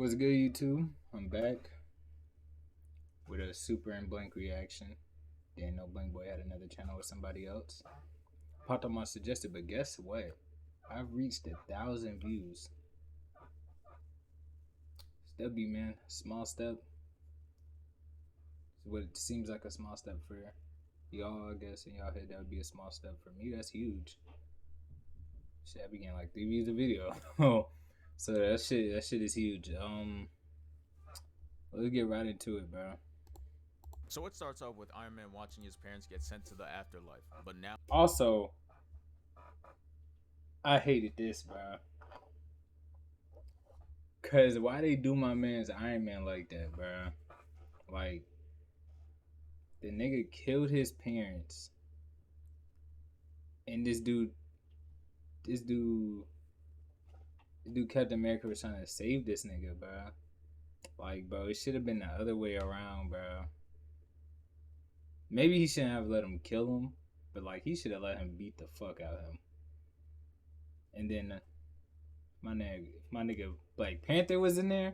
What's good, YouTube? I'm back with a super and blank reaction. Didn't know Blank Boy had another channel with somebody else. Popped on my suggested, but guess what? I've reached 1,000 views. It's W, man. Small step. It's what it seems like a small step for y'all, I guess. In y'all head, that would be a small step. For me, that's huge. Shit, I be getting like 3 views a video. So that shit is huge. Let's get right into it, bro. So it starts off with Iron Man watching his parents get sent to the afterlife, but now Also, I hated this, bro. Cause why they do my man's Iron Man like that, bro? Like, the nigga killed his parents, and this dude, Captain America was trying to save this nigga, bro. Like, bro, it should have been the other way around, bro. Maybe he shouldn't have let him kill him, but like he should have let him beat the fuck out of him. And then my nigga Black Panther was in there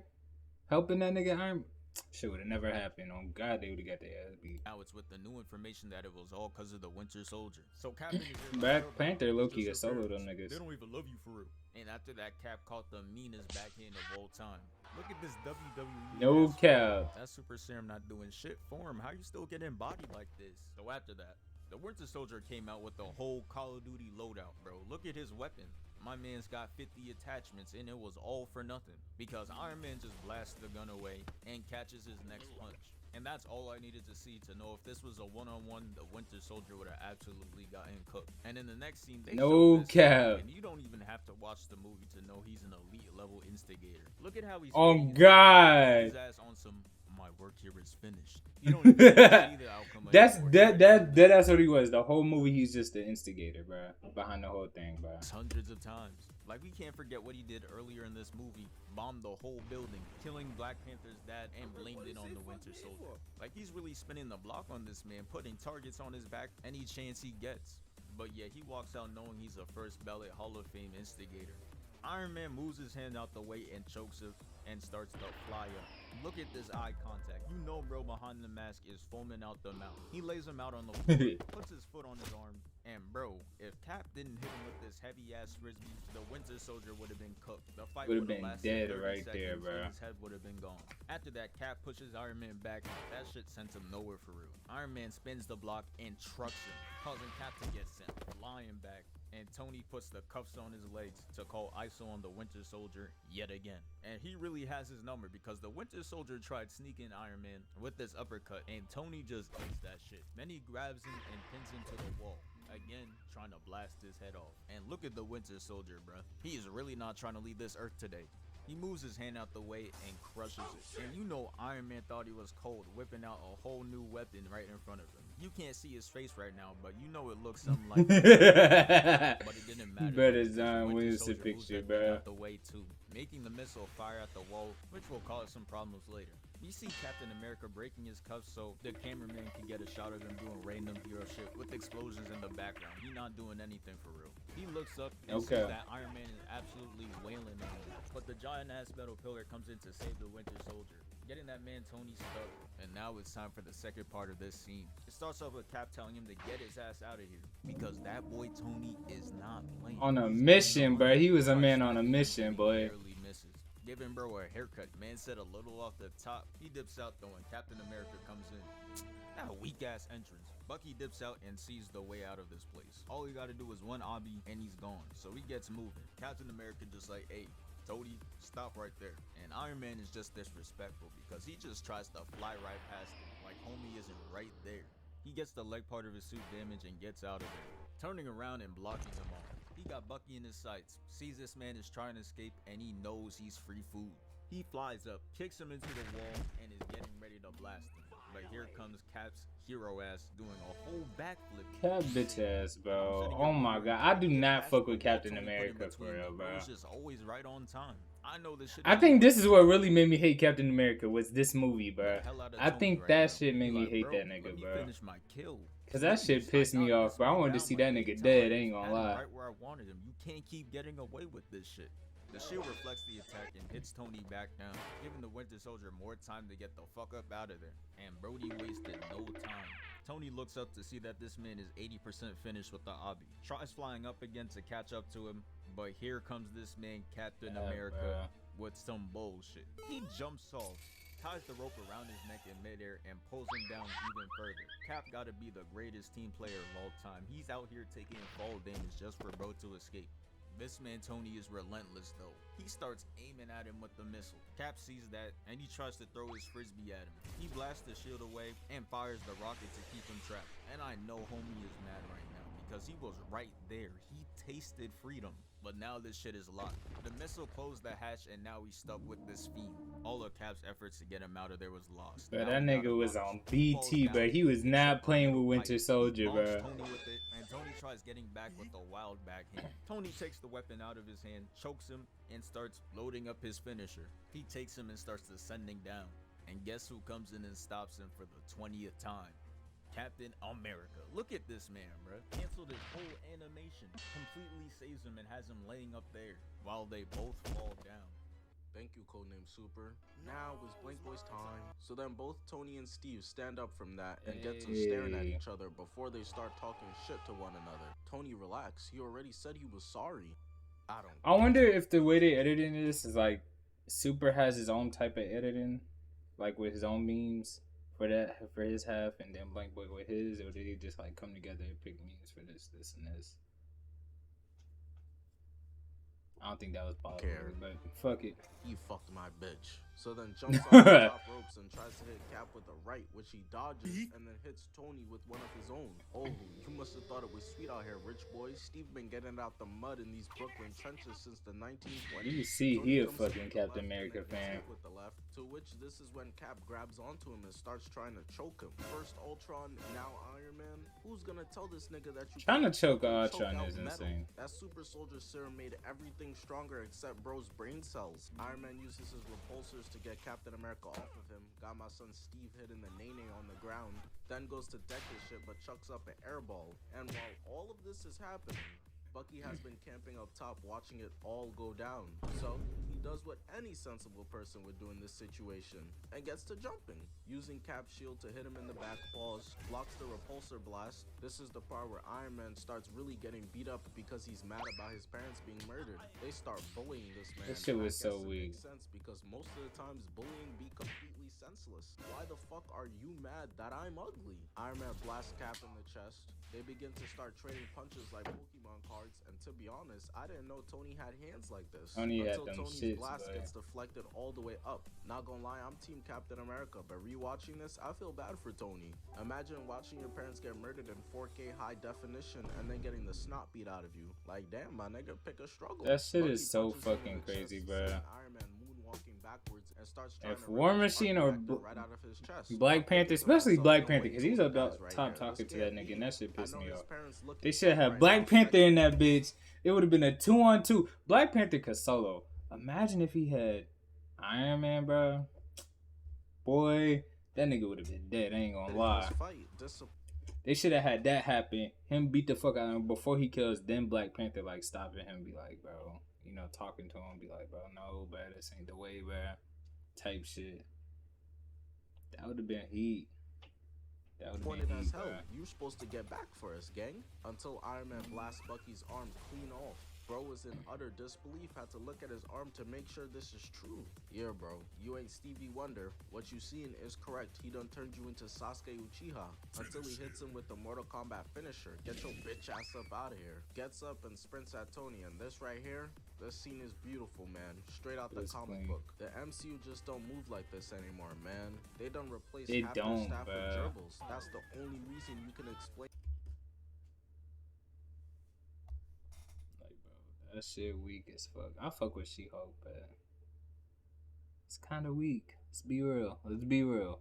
helping that nigga Iron. Shit would have never happened. On God, they would have got their ass beat. now it's with the new information that it was all because of the Winter Soldier. So Captain is just Black like, Panther low-key just a your solo parents. them niggas. They don't even love you for real. And after that, Cap caught the meanest backhand of all time. Look at this WWE. No cap. That super serum not doing shit for him. How you still get embodied like this? So after that, the Winter Soldier came out with the whole Call of Duty loadout, bro. Look at his weapon. My man's got 50 attachments and it was all for nothing because Iron Man just blasts the gun away and catches his next punch. And that's all I needed to see to know if this was a one-on-one, the Winter Soldier would have absolutely gotten cooked. And in the next scene, they No show this, cap. and you don't even have to watch the movie to know he's an elite level instigator. Look at how he's Oh fighting God. his ass on some. My work here is finished. You don't even see the outcome. That's what he was. The whole movie, he's just the instigator, bro. Behind the whole thing, bro. Hundreds of times. Like, we can't forget what he did earlier in this movie. Bombed the whole building, killing Black Panther's dad and blamed it on the Winter Soldier. Like, he's really spinning the block on this man, putting targets on his back any chance he gets. But yeah, he walks out knowing he's a first ballot Hall of Fame instigator. Iron Man moves his hand out the way and chokes him and starts to fly up. Look at this eye contact. You know bro behind the mask is foaming out the mouth. He lays him out on the floor, puts his foot on his arm, and bro, if Cap didn't hit him with this heavy ass frisbee, the Winter Soldier would have been cooked. The fight would have been dead right there, bro. His head would have been gone. After that, Cap pushes Iron Man back. That shit sent him nowhere for real. Iron Man spins the block and trucks him, causing Cap to get sent flying back. And Tony puts the cuffs on his legs to call ISO on the Winter Soldier yet again. And he really has his number because the Winter Soldier tried sneaking Iron Man with this uppercut and Tony just eats that shit. Then he grabs him and pins him to the wall. Again, trying to blast his head off. And look at the Winter Soldier, bruh. He is really not trying to leave this earth today. He moves his hand out the way and crushes it. And you know Iron Man thought he was cold, whipping out a whole new weapon right in front of him. You can't see his face right now, but you know it looks something like that. But it didn't matter. Better John Winston picture, bro. Out the way too, making the missile fire at the wall, which will cause some problems later. You see Captain America breaking his cuffs so the cameraman can get a shot of him doing random hero shit with explosions in the background. He not doing anything for real. He looks up and sees that Iron Man is absolutely wailing on him. But the giant ass metal pillar comes in to save the Winter Soldier, getting that man Tony stuck. And now it's time for the second part of this scene. It starts off with Cap telling him to get his ass out of here because that boy Tony is not playing. On a mission, bro. He was a man on a mission, boy. Giving bro a haircut. Man said a little off the top. He dips out though, and Captain America comes in. That weak ass entrance. Bucky dips out and sees the way out of this place. All he gotta do is one obby and he's gone. So he gets moving. Captain America just like, hey, Tony, stop right there. And Iron Man is just disrespectful because he just tries to fly right past him like homie isn't right there. He gets the leg part of his suit damaged and gets out of there, turning around and blocking them all. He got Bucky in his sights, sees this man is trying to escape, and he knows he's free food. He flies up, kicks him into the wall, and is getting ready to blast him. But here comes Cap's hero ass doing a whole backflip. Cap bitch ass, bro. Oh my god. I do not fuck with Captain America for real, bro. He's just always right on time. I know this shit. I think this is what really made me hate Captain America was this movie, bro. I think that shit made me hate that nigga, bro. Cause that shit pissed me off, bro. I wanted to see that nigga dead, ain't gonna lie. Right where I wanted him. You can't keep getting away with this shit. The shield reflects the attack and hits Tony back down, giving the Winter Soldier more time to get the fuck up out of there. And Brody wasted no time. Tony looks up to see that this man is 80% finished with the obby. Tries flying up again to catch up to him, but here comes this man, Captain America, with some bullshit. He jumps off, ties the rope around his neck in midair, and pulls him down even further. Cap gotta be the greatest team player of all time. He's out here taking fall damage just for bro to escape. This man Tony is relentless though. He starts aiming at him with the missile. Cap sees that and he tries to throw his frisbee at him. He blasts the shield away and fires the rocket to keep him trapped. And I know homie is mad right now because he was right there. He tasted freedom. But now this shit is locked. The missile closed the hatch and now he's stuck with this fiend. All of Cap's efforts to get him out of there was lost. But that nigga was on BT, but he was not playing with Winter Soldier, bro. Tony with it, and Tony tries getting back with the wild backhand. Tony takes the weapon out of his hand, chokes him, and starts loading up his finisher. He takes him and starts descending down. And guess who comes in and stops him for the 20th time? Captain America. Look at this man, bruh. Canceled his whole animation, completely saves him and has him laying up there while they both fall down. Thank you, Codename Super. Now it's Blank Boy's time. So then both Tony and Steve stand up from that and get to staring at each other before they start talking shit to one another. Tony, relax. He already said he was sorry. I wonder if the way they editing this is like Super has his own type of editing, like with his own memes for his half, and then Blank Boy with his, or did he just like come together and pick memes for this, and this? I don't think that was possible, but fuck it. He fucked my bitch. So then jumps off the top ropes and tries to hit Cap with a right, which he dodges, and then hits Tony with one of his own. Oh, you must have thought it was sweet out here, rich boy. Steve been getting out the mud in these Brooklyn trenches since the 1920s. You see, he a fucking Captain America fan. With the left, to which this is when Cap grabs onto him and starts trying to choke him. First Ultron, now Iron Man. Who's gonna tell this nigga that you trying to choke Ultron is insane? That super soldier serum made everything stronger except bro's brain cells. Iron Man uses his repulsors to get Captain America off of him. Got my son Steve hitting the nene on the ground. Then goes to deck his shit but chucks up an airball. And while all of this is happening, Bucky has been camping up top watching it all go down. So he does what any sensible person would do in this situation and gets to jumping, using Cap's shield to hit him in the back paws, blocks the repulsor blast. This is the part where Iron Man starts really getting beat up because he's mad about his parents being murdered. They start bullying this man. This shit was so weak. Makes sense because most of the times bullying be completely senseless. Why the fuck are you mad that I'm ugly? Iron Man blasts Cap in the chest. They begin to start trading punches like Pokemon cards, and to be honest, I didn't know Tony had hands like this. Tony had until them Tony's shits, blast boy. gets deflected all the way up. Not gonna lie, I'm Team Captain America, but rewatching this, I feel bad for Tony. Imagine watching your parents get murdered in 4K high definition and then getting the snot beat out of you. Like, damn, my nigga, pick a struggle. That shit Bucky is so punches him in fucking the crazy, chest, bro. sending Iron Man moonwalking backwards and starts trying If to War rip his Machine arm or connector right out of his chest. Black Panther, Bucky's especially like, Black "Yo, Panther, wait, because he's two up guys right top here. talking This to that can't nigga, be. and that shit I pissed know me his off. parents looking They at should him have right Black now, Panther in second that bitch. It would have been a 2-on-2. Black Panther could solo. Imagine if he had Iron Man, bro. Boy, that nigga would have been dead. I ain't gonna lie. They should have had that happen. Him beat the fuck out of him before he kills. Then Black Panther like stopping him, be like, bro, you know, talking to him, be like, bro, no, bro, this ain't the way, bro. Type shit. That would have been heat. That would have Pointed been as heat, hell. bro. You supposed to get back for us, gang. Until Iron Man blasts Bucky's arm clean off. Bro was in utter disbelief, had to look at his arm to make sure this is true. Yeah, bro, you ain't Stevie Wonder. What you seeing is correct. He done turned you into Sasuke Uchiha until he hits him with the Mortal Kombat finisher. Get your bitch ass up out of here. Gets up and sprints at Tony, and this right here, this scene is beautiful, man. Straight out the comic book. The MCU just don't move like this anymore, man. They done replaced half their staff with gerbils. That's the only reason you can explain. That shit weak as fuck. I fuck with She-Hulk, but it's kind of weak. Let's be real. Let's be real.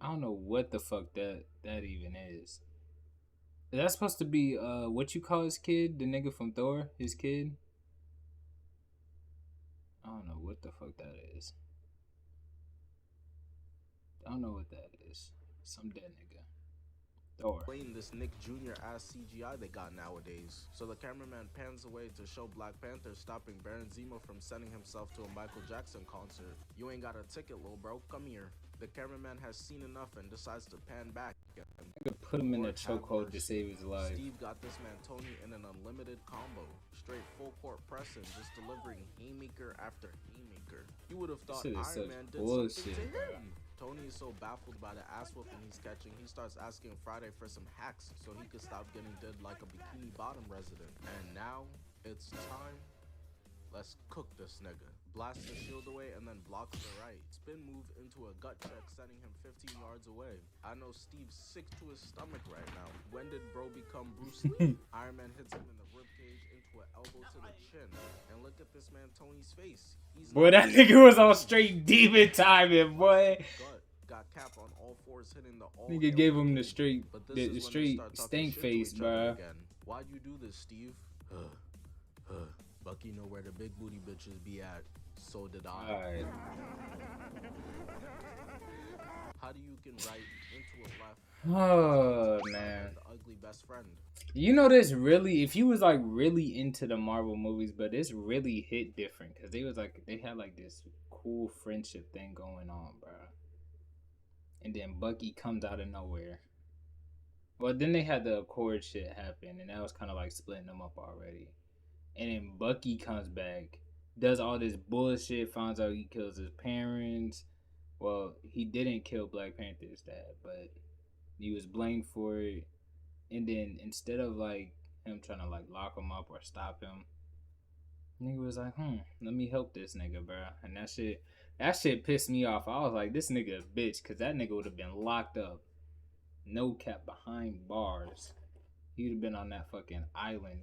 I don't know what the fuck that even is. Is that supposed to be what you call his kid? The nigga from Thor? His kid? I don't know what the fuck that is. I don't know what that is. Some dead nigga. Thor. Playing this Nick Jr. ass CGI they got nowadays. So the cameraman pans away to show Black Panther stopping Baron Zemo from sending himself to a Michael Jackson concert. You ain't got a ticket, lil bro, come here. The cameraman has seen enough and decides to pan back. I could put him in a Lord have chokehold to mercy. save his life. Steve got this man Tony in an unlimited combo. Straight full court pressing, just delivering haymaker after haymaker. You would have thought This shit is Iron such Man did bullshit, something to bro. him. Tony is so baffled by the ass whooping he's catching, he starts asking Friday for some hacks so he could stop getting did like a Bikini Bottom resident. And now, it's time. Let's cook this nigga. Blast the shield away and then blocks the right. Spin move into a gut check, sending him 15 yards away. I know Steve's sick to his stomach right now. When did bro become Bruce Lee? Iron Man hits him in the ribcage into an elbow to the chin. And look at this man Tony's face. He's Boy, that nigga was on straight demon timing, boy. gut. Got Cap on all fours hitting the all. Nigga gave him the straight, But this the is when they straight start talking stank shit to face, each other bruh. again. Why'd you do this, Steve? Bucky know where the big booty bitches be at. So did I. Alright. How do you can right into a left? Oh, man. The ugly best friend. You know, this really, if you was like really into the Marvel movies, but this really hit different because they had like this cool friendship thing going on, bro. And then Bucky comes out of nowhere. Well, then they had the Accord shit happen, and that was kind of like splitting them up already. And then Bucky comes back, does all this bullshit, finds out he kills his parents. Well, he didn't kill Black Panther's dad, but he was blamed for it. And then instead of like him trying to like lock him up or stop him, nigga was like, let me help this nigga, bro. And that shit pissed me off. I was like, this nigga a bitch, cause that nigga would have been locked up, no cap, behind bars. He would have been on that fucking island.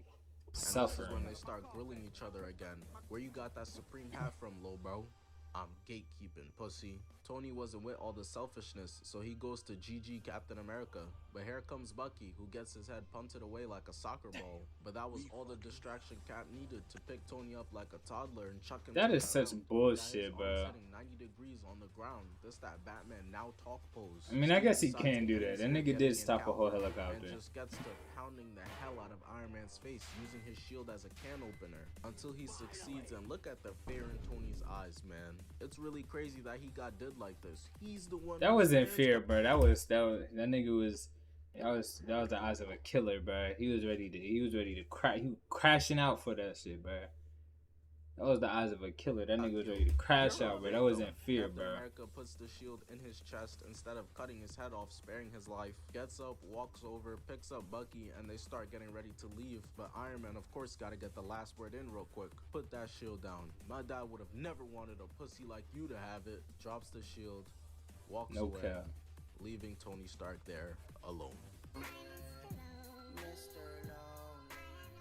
Suffering. And this is when they start grilling each other again. Where you got that supreme hat from, lil bro? I'm gatekeeping, pussy. Tony wasn't with all the selfishness, so he goes to GG Captain America. But here comes Bucky, who gets his head punted away like a soccer ball. But that was all the distraction Cap needed to pick Tony up like a toddler and chuck him. That to is the such ground. bullshit, bro. Setting 90 degrees on the ground. This that Batman now talk pose. I mean, I guess he Decides can to do that. end That his nigga getting did in stop a whole counter helicopter. And just gets to pounding the hell out of Iron Man's face, using his shield as a can opener until he succeeds. And look at the fear in Tony's eyes, man. It's really crazy that he got did like this. He's the one. That wasn't fair, bro. That nigga was. That was the eyes of a killer, bro. He was ready to crash. He was crashing out for that shit, bro. That was the eyes of a killer. That nigga was ready to crash out, bro. That wasn't fear, Captain bro. America puts the shield in his chest instead of cutting his head off, sparing his life. Gets up, walks over, picks up Bucky, and they start getting ready to leave. But Iron Man, of course, gotta get the last word in real quick. Put that shield down. My dad would have never wanted a pussy like you to have it. Drops the shield, walks No away, cap. leaving Tony Stark there alone.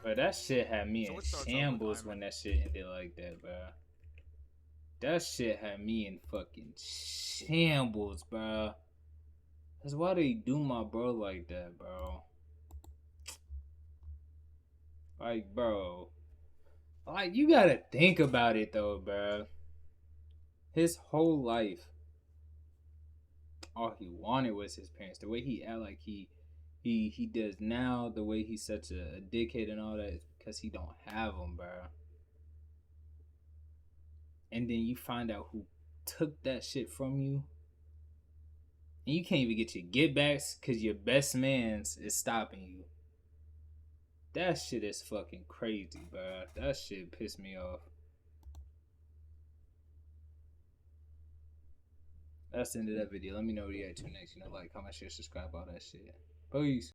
But that shit had me So in it starts off with shambles Iron when Man. that shit ended like that, bro. That shit had me in fucking shambles, bro. That's why they do my bro like that, bro. Like, bro. Like, you gotta think about it, though, bro. His whole life, all he wanted was his parents. The way he act like he does now, the way he's such a dickhead and all that, is because he don't have them, bro. And then you find out who took that shit from you, and you can't even get your get backs because your best man's is stopping you. That shit is fucking crazy, bro. That shit pissed me off. That's the end of that video. Let me know what you react to next. Like, comment, share, subscribe, all that shit. Peace.